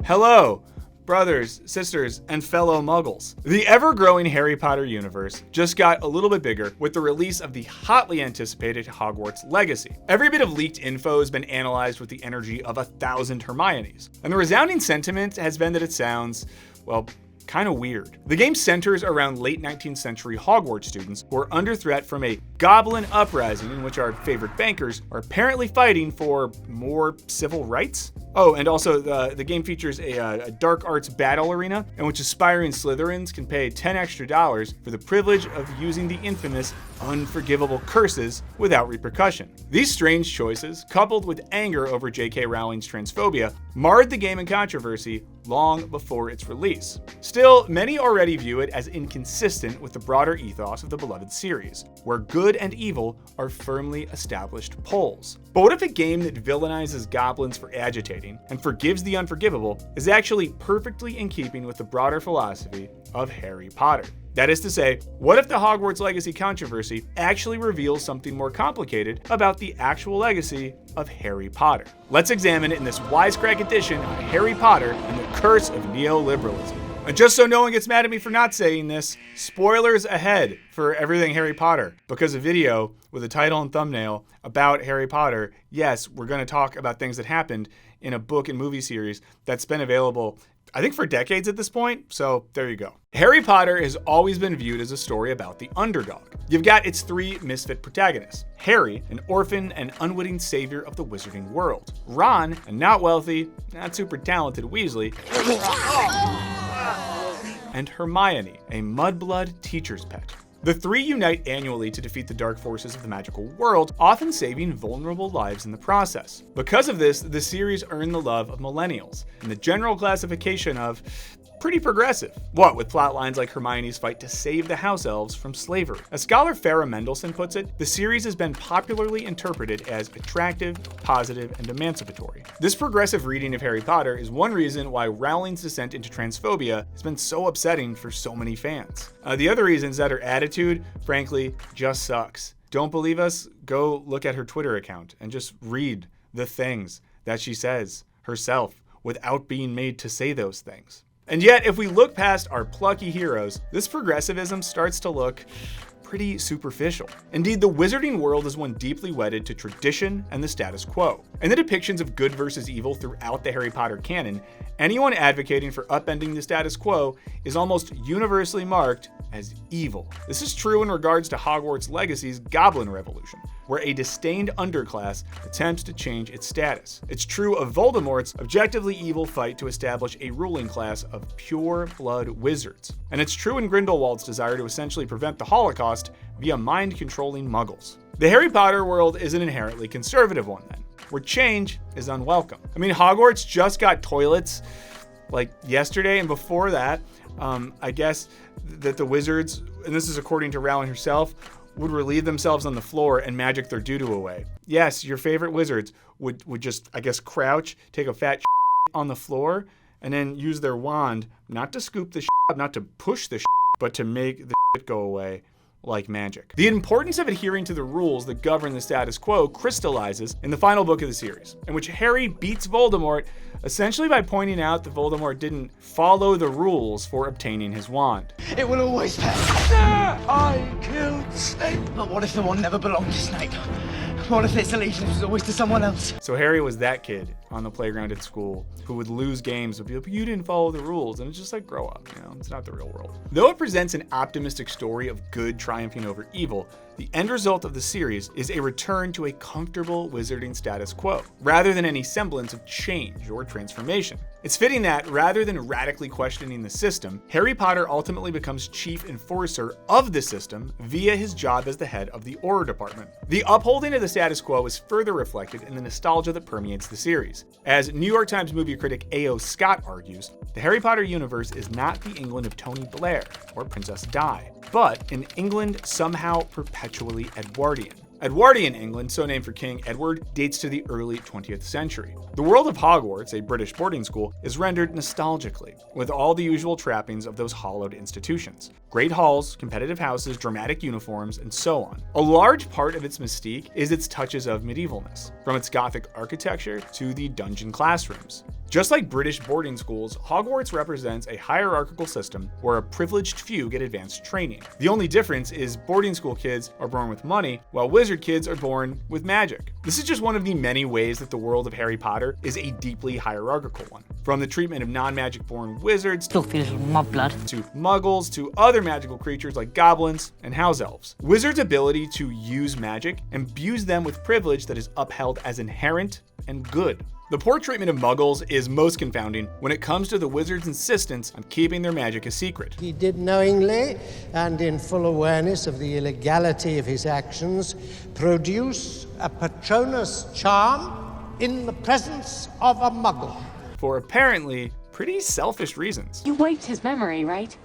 Hello, brothers, sisters, and fellow muggles. The ever-growing Harry Potter universe just got a little bit bigger with the release of the hotly anticipated Hogwarts Legacy. Every bit of leaked info has been analyzed with the energy of 1,000 Hermiones, and the resounding sentiment has been that it sounds, well, kind of weird. The game centers around late 19th century Hogwarts students who are under threat from a goblin uprising in which our favorite bankers are apparently fighting for more civil rights. Oh, and also the game features a dark arts battle arena in which aspiring Slytherins can pay $10 extra for the privilege of using the infamous unforgivable curses without repercussion. These strange choices, coupled with anger over J.K. Rowling's transphobia, marred the game in controversy long before its release. Still, many already view it as inconsistent with the broader ethos of the beloved series, where good and evil are firmly established poles. But what if a game that villainizes goblins for agitating and forgives the unforgivable is actually perfectly in keeping with the broader philosophy of Harry Potter? That is to say, what if the Hogwarts Legacy controversy actually reveals something more complicated about the actual legacy of Harry Potter? Let's examine it in this Wisecrack Edition on Harry Potter and the Curse of Neoliberalism. And just so no one gets mad at me for not saying this, spoilers ahead for everything Harry Potter, because a video with a title and thumbnail about Harry Potter, yes, we're going to talk about things that happened in a book and movie series that's been available, I think, for decades at this point, so there you go. Harry Potter has always been viewed as a story about the underdog. You've got its three misfit protagonists. Harry, an orphan and unwitting savior of the wizarding world. Ron, a not wealthy, not super talented Weasley. And Hermione, a mudblood teacher's pet. The three unite annually to defeat the dark forces of the magical world, often saving vulnerable lives in the process. Because of this, the series earned the love of millennials, and the general classification of pretty progressive. What with plot lines like Hermione's fight to save the house elves from slavery. As scholar Farah Mendelssohn puts it, the series has been popularly interpreted as attractive, positive, and emancipatory. This progressive reading of Harry Potter is one reason why Rowling's descent into transphobia has been so upsetting for so many fans. The other reason is that her attitude, frankly, just sucks. Don't believe us? Go look at her Twitter account and just read the things that she says herself without being made to say those things. And yet, if we look past our plucky heroes, this progressivism starts to look pretty superficial. Indeed, the wizarding world is one deeply wedded to tradition and the status quo. In the depictions of good versus evil throughout the Harry Potter canon, anyone advocating for upending the status quo is almost universally marked as evil. This is true in regards to Hogwarts Legacy's Goblin Revolution, where a disdained underclass attempts to change its status. It's true of Voldemort's objectively evil fight to establish a ruling class of pure-blood wizards. And it's true in Grindelwald's desire to essentially prevent the Holocaust via mind-controlling muggles. The Harry Potter world is an inherently conservative one then, where change is unwelcome. I mean, Hogwarts just got toilets like yesterday, and before that, I guess that the wizards, and this is according to Rowling herself, would relieve themselves on the floor and magic their doo-doo away. Yes, your favorite wizards would just, I guess, crouch, take a fat on the floor, and then use their wand, not to scoop the up, not to push the but to make the go away like magic. The importance of adhering to the rules that govern the status quo crystallizes in the final book of the series, in which Harry beats Voldemort essentially by pointing out that Voldemort didn't follow the rules for obtaining his wand. It will always pass. I killed Snape. But what if the wand never belonged to Snape? What if its allegiance was always to someone else? So Harry was that kid on the playground at school who would lose games and be like, you didn't follow the rules. And it's just like, grow up, it's not the real world. Though it presents an optimistic story of good triumphing over evil, the end result of the series is a return to a comfortable wizarding status quo, rather than any semblance of change or transformation. It's fitting that, rather than radically questioning the system, Harry Potter ultimately becomes chief enforcer of the system via his job as the head of the Auror Department. The upholding of the status quo is further reflected in the nostalgia that permeates the series. As New York Times movie critic A.O. Scott argues, the Harry Potter universe is not the England of Tony Blair or Princess Di, but an England somehow perpetually Edwardian. Edwardian England, so named for King Edward, dates to the early 20th century. The world of Hogwarts, a British boarding school, is rendered nostalgically, with all the usual trappings of those hallowed institutions. Great halls, competitive houses, dramatic uniforms, and so on. A large part of its mystique is its touches of medievalness, from its Gothic architecture to the dungeon classrooms. Just like British boarding schools, Hogwarts represents a hierarchical system where a privileged few get advanced training. The only difference is boarding school kids are born with money, while wizard kids are born with magic. This is just one of the many ways that the world of Harry Potter is a deeply hierarchical one. From the treatment of non-magic born wizards to muggles to other magical creatures like goblins and house elves. Wizards' ability to use magic imbues them with privilege that is upheld as inherent and good. The poor treatment of muggles is most confounding when it comes to the wizard's insistence on keeping their magic a secret. He did knowingly, and in full awareness of the illegality of his actions, produce a Patronus charm in the presence of a muggle. For apparently pretty selfish reasons. You wiped his memory, right?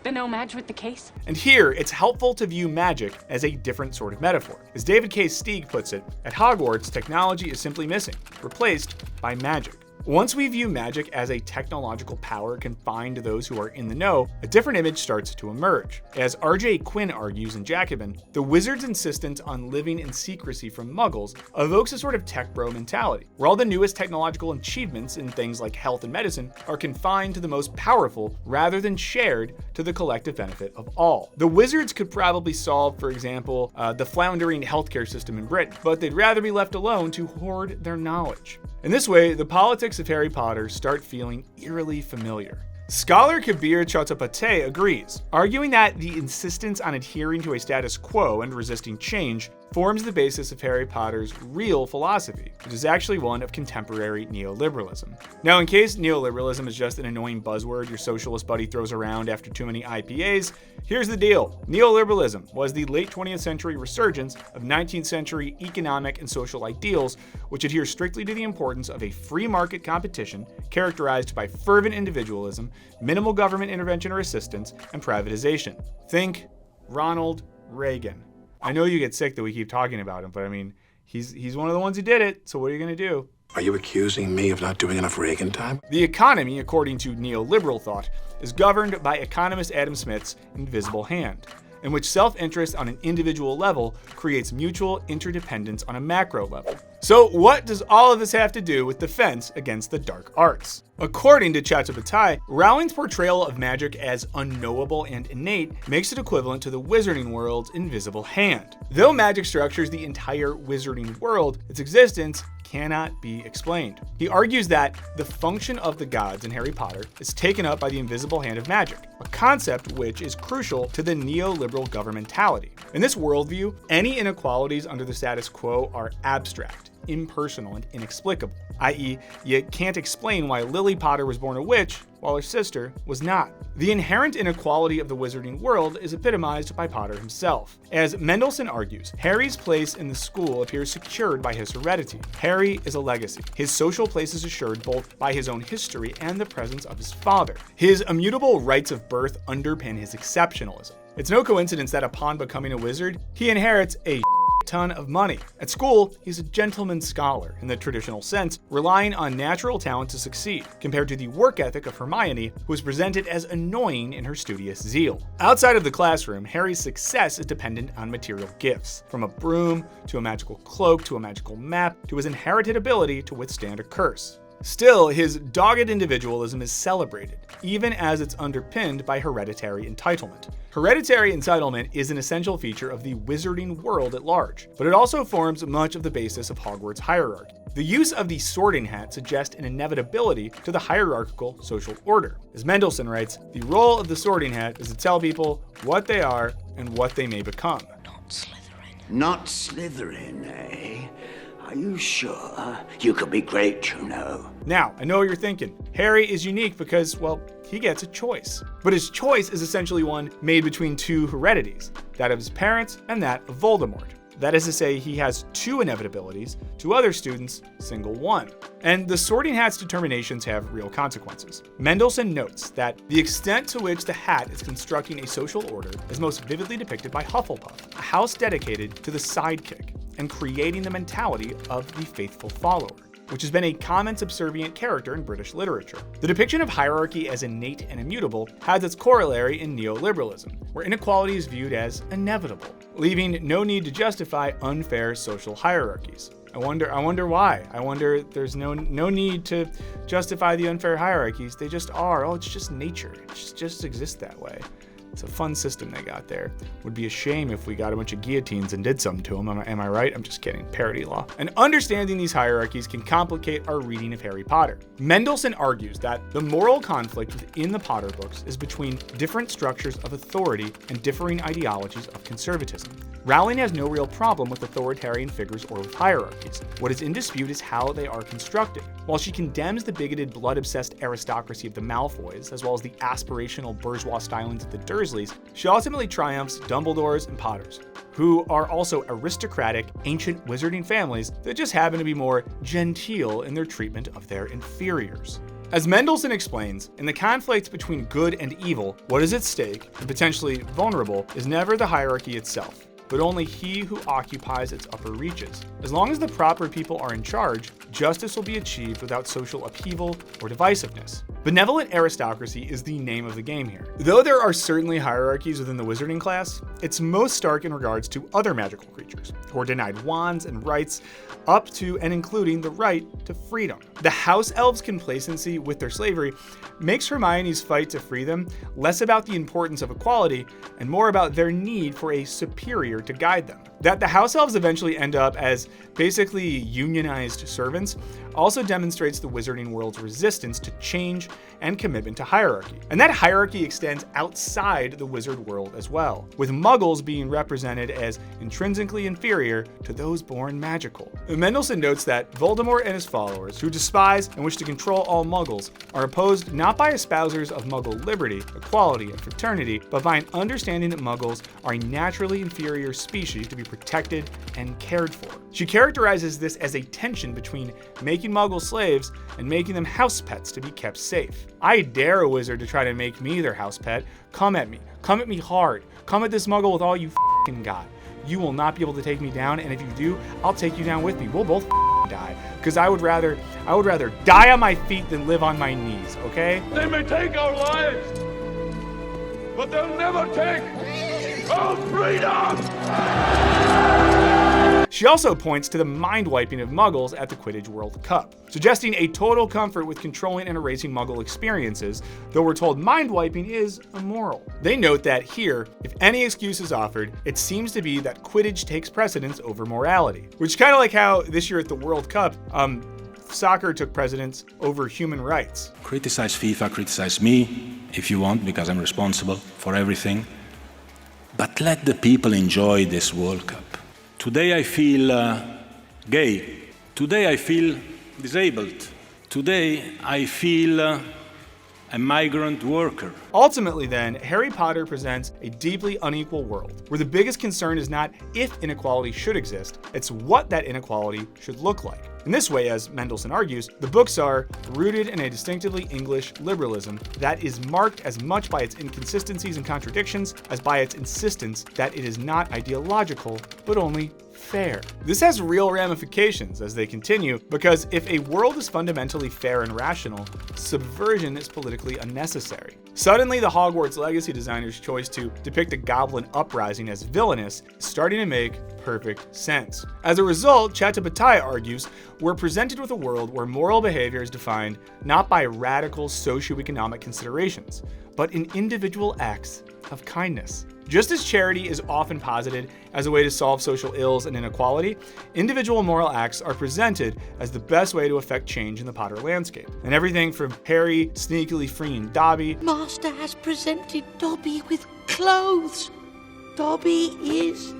The no match with the case? And here, it's helpful to view magic as a different sort of metaphor. As David K. Steig puts it, at Hogwarts, technology is simply missing, replaced by magic. Once we view magic as a technological power confined to those who are in the know, a different image starts to emerge. As R.J. Quinn argues in Jacobin, the wizard's insistence on living in secrecy from muggles evokes a sort of tech bro mentality, where all the newest technological achievements in things like health and medicine are confined to the most powerful rather than shared to the collective benefit of all. The wizards could probably solve, for example, the floundering healthcare system in Britain, but they'd rather be left alone to hoard their knowledge. In this way, the politics of Harry Potter start feeling eerily familiar. Scholar Kabir Chattopadhyay agrees, arguing that the insistence on adhering to a status quo and resisting change forms the basis of Harry Potter's real philosophy, which is actually one of contemporary neoliberalism. Now, in case neoliberalism is just an annoying buzzword your socialist buddy throws around after too many IPAs, here's the deal. Neoliberalism was the late 20th century resurgence of 19th century economic and social ideals, which adhere strictly to the importance of a free market competition characterized by fervent individualism, minimal government intervention or assistance, and privatization. Think Ronald Reagan. I know you get sick that we keep talking about him, but I mean, he's one of the ones who did it, so what are you gonna do? Are you accusing me of not doing enough Reagan time? The economy, according to neoliberal thought, is governed by economist Adam Smith's invisible hand, in which self-interest on an individual level creates mutual interdependence on a macro level. So what does all of this have to do with defense against the dark arts? According to Chattopadhyay, Rowling's portrayal of magic as unknowable and innate makes it equivalent to the wizarding world's invisible hand. Though magic structures the entire wizarding world, its existence cannot be explained. He argues that the function of the gods in Harry Potter is taken up by the invisible hand of magic, a concept which is crucial to the neoliberal governmentality. In this worldview, any inequalities under the status quo are abstract, impersonal, and inexplicable, i.e., you can't explain why Lily Potter was born a witch while her sister was not. The inherent inequality of the wizarding world is epitomized by Potter himself. As Mendelssohn argues, Harry's place in the school appears secured by his heredity. Harry is a legacy. His social place is assured both by his own history and the presence of his father. His immutable rights of birth underpin his exceptionalism. It's no coincidence that upon becoming a wizard, he inherits a ton of money. At school, he's a gentleman scholar in the traditional sense, relying on natural talent to succeed, compared to the work ethic of Hermione, who is presented as annoying in her studious zeal. Outside of the classroom, Harry's success is dependent on material gifts, from a broom, to a magical cloak, to a magical map, to his inherited ability to withstand a curse. Still, his dogged individualism is celebrated, even as it's underpinned by hereditary entitlement. Hereditary entitlement is an essential feature of the wizarding world at large, but it also forms much of the basis of Hogwarts hierarchy. The use of the sorting hat suggests an inevitability to the hierarchical social order. As Mendelssohn writes, the role of the sorting hat is to tell people what they are and what they may become. Not Slytherin. Not Slytherin, eh? Are you sure? You could be great, you know. Now, I know what you're thinking. Harry is unique because, well, he gets a choice. But his choice is essentially one made between two heredities, that of his parents and that of Voldemort. That is to say, he has two inevitabilities, to other students, single one. And the sorting hat's determinations have real consequences. Mendelssohn notes that the extent to which the hat is constructing a social order is most vividly depicted by Hufflepuff, a house dedicated to the sidekick, and creating the mentality of the faithful follower, which has been a common subservient character in British literature. The depiction of hierarchy as innate and immutable has its corollary in neoliberalism, where inequality is viewed as inevitable, leaving no need to justify unfair social hierarchies. I wonder why. I wonder there's no need to justify the unfair hierarchies. They just are. Oh, it's just nature. It just exists that way. It's a fun system they got there. Would be a shame if we got a bunch of guillotines and did something to them. Am I right? I'm just kidding. Parody law. And understanding these hierarchies can complicate our reading of Harry Potter. Mendelssohn argues that the moral conflict within the Potter books is between different structures of authority and differing ideologies of conservatism. Rowling has no real problem with authoritarian figures or with hierarchies. What is in dispute is how they are constructed. While she condemns the bigoted, blood-obsessed aristocracy of the Malfoys, as well as the aspirational bourgeois stylings of the Dursleys, she ultimately triumphs Dumbledores and Potters, who are also aristocratic, ancient wizarding families that just happen to be more genteel in their treatment of their inferiors. As Mendelssohn explains, in the conflict between good and evil, what is at stake, and potentially vulnerable, is never the hierarchy itself, but only he who occupies its upper reaches. As long as the proper people are in charge, justice will be achieved without social upheaval or divisiveness. Benevolent aristocracy is the name of the game here. Though there are certainly hierarchies within the wizarding class, it's most stark in regards to other magical creatures, who are denied wands and rights, up to and including the right to freedom. The house elves' complacency with their slavery makes Hermione's fight to free them less about the importance of equality and more about their need for a superior to guide them. That the house elves eventually end up as basically unionized servants also demonstrates the wizarding world's resistance to change and commitment to hierarchy. And that hierarchy extends outside the wizard world as well, with muggles being represented as intrinsically inferior to those born magical. Mendelssohn notes that Voldemort and his followers, who despise and wish to control all muggles, are opposed not by espousers of muggle liberty, equality, and fraternity, but by an understanding that muggles are a naturally inferior species to be protected and cared for. She characterizes this as a tension between making muggles slaves and making them house pets to be kept safe. I dare a wizard to try to make me their house pet. Come at me hard. Come at this muggle with all you f***ing got. You will not be able to take me down, and if you do, I'll take you down with me. We'll both die. Because I would rather die on my feet than live on my knees, okay? They may take our lives, but they'll never take our freedom! She also points to the mind-wiping of muggles at the Quidditch World Cup, suggesting a total comfort with controlling and erasing muggle experiences, though we're told mind-wiping is immoral. They note that here, if any excuse is offered, it seems to be that Quidditch takes precedence over morality, which is kind of like how this year at the World Cup, soccer took precedence over human rights. Criticize FIFA, criticize me, if you want, because I'm responsible for everything. But let the people enjoy this World Cup. Today I feel gay. Today I feel disabled. Today I feel a migrant worker. Ultimately then, Harry Potter presents a deeply unequal world, where the biggest concern is not if inequality should exist, it's what that inequality should look like. In this way, as Mendelssohn argues, the books are rooted in a distinctively English liberalism that is marked as much by its inconsistencies and contradictions as by its insistence that it is not ideological, but only fair. This has real ramifications as they continue, because if a world is fundamentally fair and rational, subversion is politically unnecessary. Suddenly, the Hogwarts Legacy designer's choice to depict a goblin uprising as villainous is starting to make perfect sense. As a result, Chattopadhyay argues, we're presented with a world where moral behavior is defined not by radical socioeconomic considerations, but in individual acts of kindness. Just as charity is often posited as a way to solve social ills and inequality, individual moral acts are presented as the best way to affect change in the Potter landscape. And everything from Harry sneakily freeing Dobby, Master has presented Dobby with clothes. Dobby is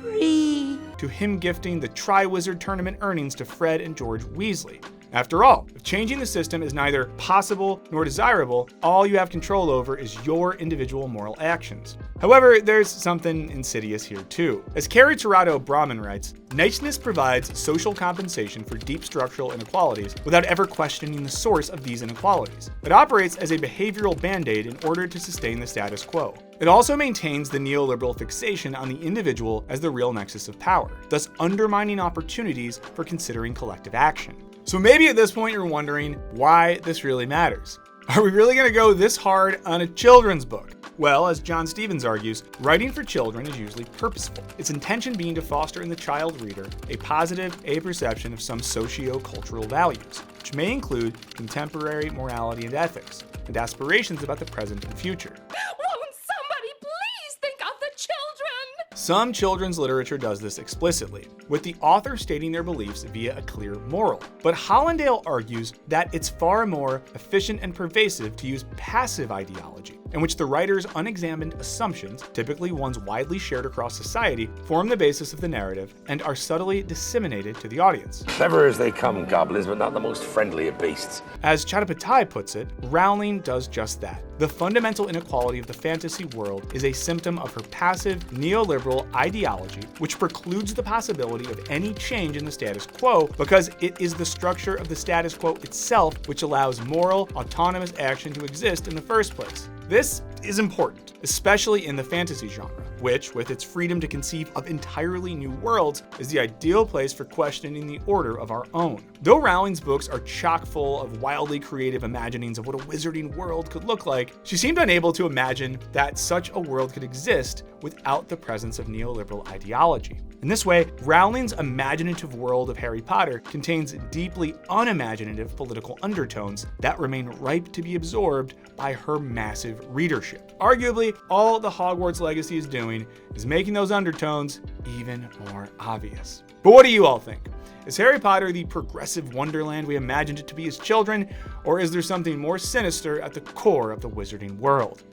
free, to him gifting the Triwizard Tournament earnings to Fred and George Weasley. After all, if changing the system is neither possible nor desirable, all you have control over is your individual moral actions. However, there's something insidious here too. As Carrie Tirado Brahman writes, niceness provides social compensation for deep structural inequalities without ever questioning the source of these inequalities. It operates as a behavioral band-aid in order to sustain the status quo. It also maintains the neoliberal fixation on the individual as the real nexus of power, thus undermining opportunities for considering collective action. So maybe at this point you're wondering why this really matters. Are we really going to go this hard on a children's book? Well, as John Stevens argues, writing for children is usually purposeful, its intention being to foster in the child reader a positive perception of some socio-cultural values, which may include contemporary morality and ethics, and aspirations about the present and future. Won't somebody please think of the children? Some children's literature does this explicitly, with the author stating their beliefs via a clear moral. But Hollandale argues that it's far more efficient and pervasive to use passive ideology, in which the writer's unexamined assumptions, typically ones widely shared across society, form the basis of the narrative and are subtly disseminated to the audience. Clever as they come, goblins, but not the most friendly of beasts. As Chattopadhyay puts it, Rowling does just that. The fundamental inequality of the fantasy world is a symptom of her passive neoliberal ideology, which precludes the possibility of any change in the status quo because it is the structure of the status quo itself which allows moral, autonomous action to exist in the first place. This is important, especially in the fantasy genre, which, with its freedom to conceive of entirely new worlds, is the ideal place for questioning the order of our own. Though Rowling's books are chock full of wildly creative imaginings of what a wizarding world could look like, she seemed unable to imagine that such a world could exist without the presence of neoliberal ideology. In this way, Rowling's imaginative world of Harry Potter contains deeply unimaginative political undertones that remain ripe to be absorbed by her massive readership. Arguably, all the Hogwarts Legacy is doing is making those undertones even more obvious. But what do you all think? Is Harry Potter the progressive wonderland we imagined it to be as children, or is there something more sinister at the core of the wizarding world?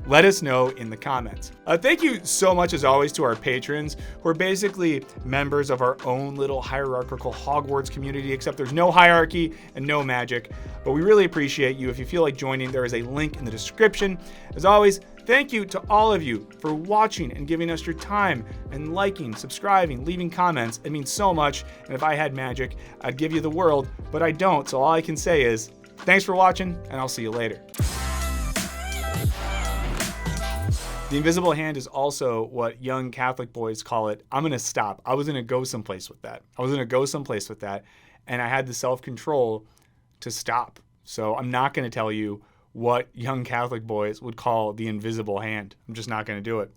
Let us know in the comments. Thank you so much, as always, to our patrons, who are basically members of our own little hierarchical Hogwarts community, except there's no hierarchy and no magic. But we really appreciate you. If you feel like joining, there is a link in the description. As always, thank you to all of you for watching and giving us your time and liking, subscribing, leaving comments. It means so much. And if I had magic, I'd give you the world, but I don't. So all I can say is thanks for watching, and I'll see you later. The invisible hand is also what young Catholic boys call it. I'm gonna stop. I was gonna go someplace with that. And I had the self-control to stop. So I'm not gonna tell you what young Catholic boys would call the invisible hand. I'm just not gonna do it.